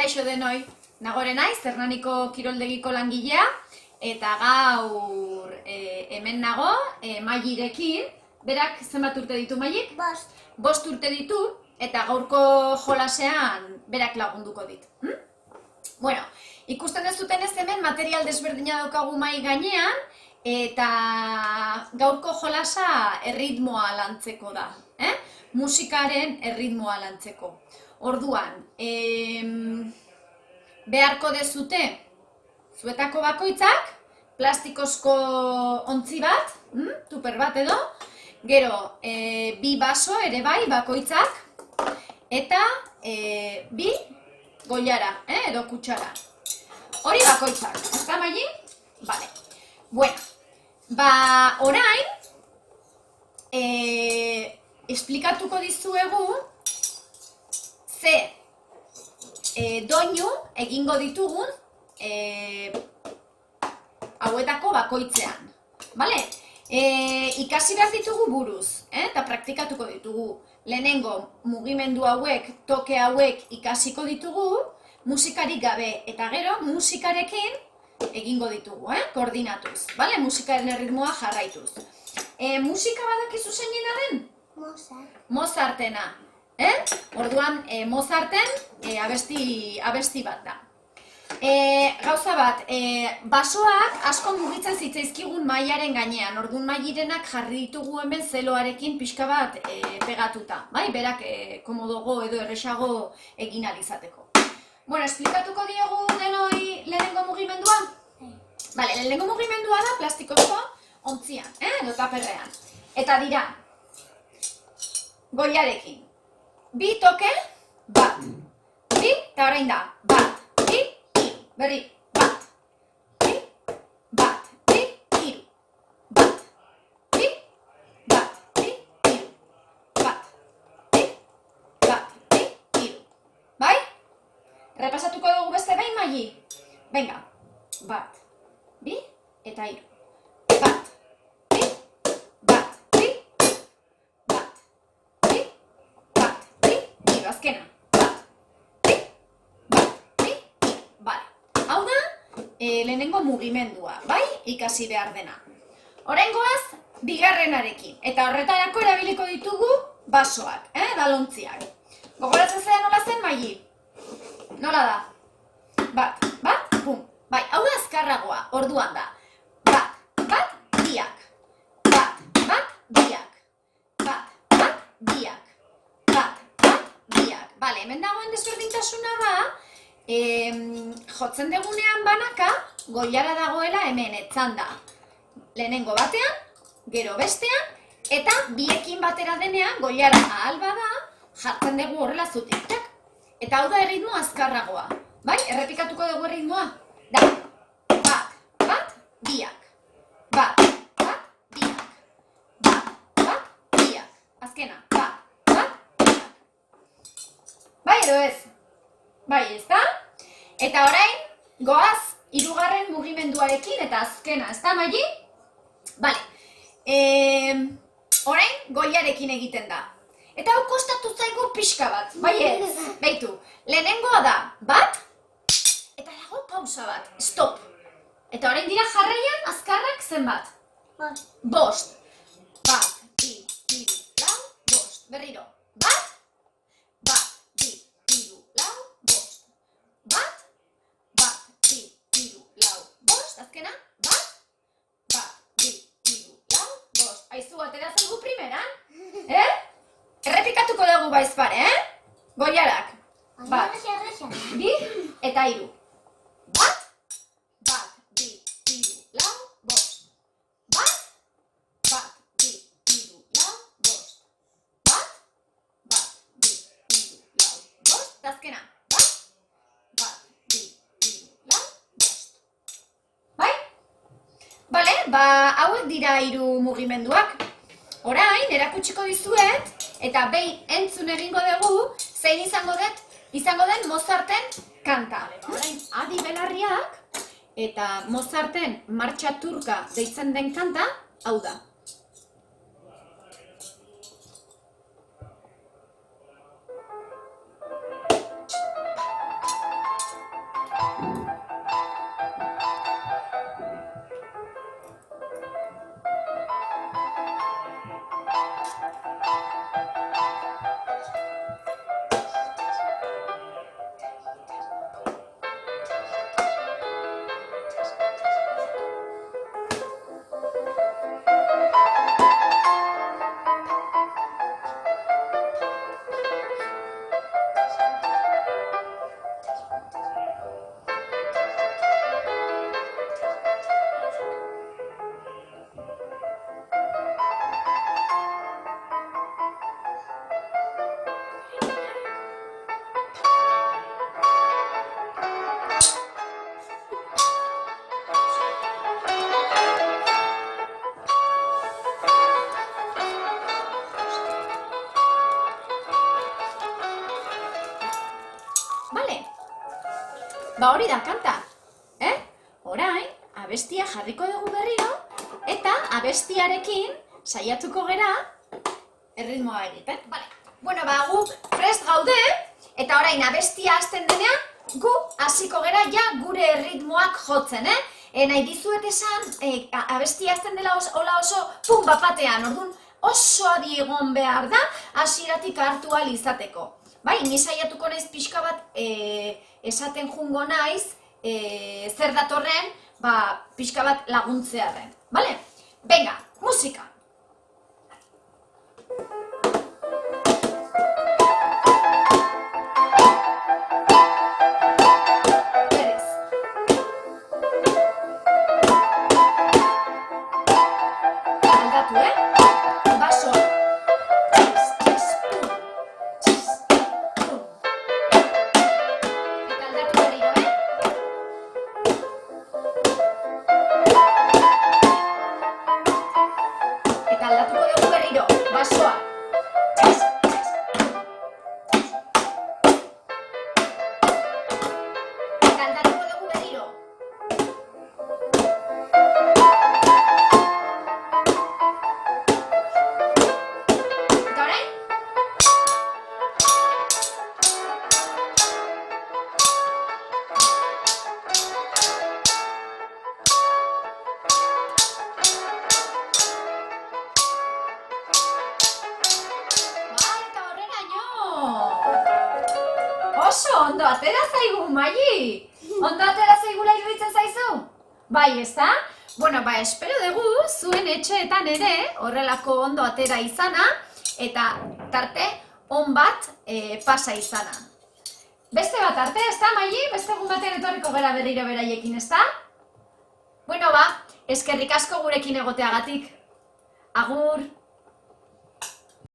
Kaixo denoi, Nagore naiz, Hernaniko kiroldegiko langilea, eta gaur hemen nago, Mailerekin. Berak zenbat urte ditu Mailik? 5. 5 urte ditu, eta gaurko jolasean berak lagunduko dit. Bueno, ikusten dezuten ez hemen material desberdina daukagu mahai gainean, eta gaurko jolasa erritmoa lantzeko da. Musikaren erritmoa lantzeko. Orduan, beharko dezute zuetako bakoitzak, plastikozko ontzi bat, tuper bat edo, gero 2 baso ere bai bakoitzak, eta 2 goiara, edo kutsara. Hori bakoitzak, ezta Maili? Vale. Bueno, orain, esplikatuko dizuegu ze doinu egingo ditugun hauetako bakoitzean. Vale? Ikasi behar ditugu buruz, eta praktikatuko ditugu. Lehenengo mugimendu hauek, toke hauek ikasiko ditugu, musikarik gabe, eta gero musikarekin egingo ditugu, koordinatuz. Vale? Musikaren erritmoa jarraituz. Musika badakizu zeinena den? Mozartena. Orduan, Mozarten abesti bat da. Gauza bat, basoak asko mugitzen zitzaizkigun mailaren gainean. Orduan Mailirenak jarri ditugu hemen zeloarekin pixka bat pegatuta. Berak komodogo edo erresago egin ahal izateko. Bueno, esplikatuko diegu denoi lehenengo mugimendua? Bale, lehenengo mugimendua da plastikozko ontzian, edo taperrean. Eta dira, goiarekin. 2 toke, bat. 2, eta orain da, bat, 2, 3. Berri, bat, 2, bat, 2, 3. Bat, 2, bat, 2, 3. Bat, 2, bat, 2, 3. Bai? Repasatuko dugu beste behin, Maili? Venga, bat, 2, eta 3. Bat, 2, bat, 2, bat, 2, bat, 2, 3. Azkena. Vale, hau da lehenengo mugimendua, bai? Ikasi behar dena. Oraingoaz, bigarrenarekin. Eta horretarako erabiliko ditugu basoak, balontziak. Gogoratzen zera nola zen, Maili? Nola da? Bat, pum. Bai, hau da azkarragoa, orduan da. Bat, biak. Bat, biak. Bat, biak. Bat, biak. Bale, hemen dagoen desberdintasuna da, jotzen degunean banaka, goilara dagoela hemen etzanda. Lehenengo batean, gero bestean, eta biekin batera denean, goilara ahal bada, jartzen dugu horrela zutik. Eta hau da erritmo azkarragoa. Bai, errepikatuko dugu erritmoa. Da, bat, biak. Bat, biak. Bat, biak. Azkena, bat, biak. Bai edo ez? Bai, ez da? Eta orain, goaz, 3. mugimenduarekin eta azkena, ez da, Maili? Bale, orain, goiarekin egiten da. Eta hau kostatu zaigu pixka bat, bai ez? Beitu, lehenengoa da, bat, eta dago pausa bat, stop. Eta orain dira jarraian, azkarrak zenbat? 5. Bat, 2, 3, 4, 5. Berriro, bat, 2, 3, 4, 5. Bat, 2, 3, 4, 5. Azkena, bat, 2, 3, 4, 5. Aizu, atera zaigu primeran? Errepikatuko dugu baizpare, Goiarak. Bat, 2, eta 3. Bat, 2, 3, 4, 5. Bat, 2, 3, 4, 5. Bat, 2, 3, 4, 5. Azkena. Bale, hauek dira 3 mugimenduak. Orain, erakutsiko dizuet, eta behin entzun egingo dugu, zein izango den Mozarten kanta. Orain, adi belarriak, eta Mozarten martxa turka deitzen den kanta, hau da. Ba hori da kanta, Orain, abestia jarriko dugu berriro, eta abestiarekin saiatuko gera erritmoa egiten. Vale. Bueno, ba, guk prest gaude, eta orain abestia hasten denean, gu hasiko gera ja gure erritmoak jotzen, Nahi dizuet esan, abestia hasten dela hola oso pum bapatean, orduan oso adi egon behar da, hasieratik hartu ahal izateko. Bai, ni saiatuko naiz pixka bat esaten jungo naiz, zer datorren, pixka bat laguntzearen. Bale? Venga, musika! Berriz. Aldatu, Basoa. Txis, txis, pum. Txis, pum. Eta aldatu berriro, Eta aldatuko dugu berriro, basoa. Txis, txis, txis. Eta aldatuko dugu berriro. Eta orain? Eta horreraino! Oso ondo atera zaigu, Maili! Ondo atera zaigula iruditzen zaizu? Bai, ezta? Bueno, espero dugu zuen etxeetan ere horrelako ondo atera izana eta tarte on bat pasa izana. Beste bat arte, ezta, Maili? Beste egun batean etorriko gara berriro beraiekin, ezta? Bueno, eskerrik asko gurekin egoteagatik. Agur!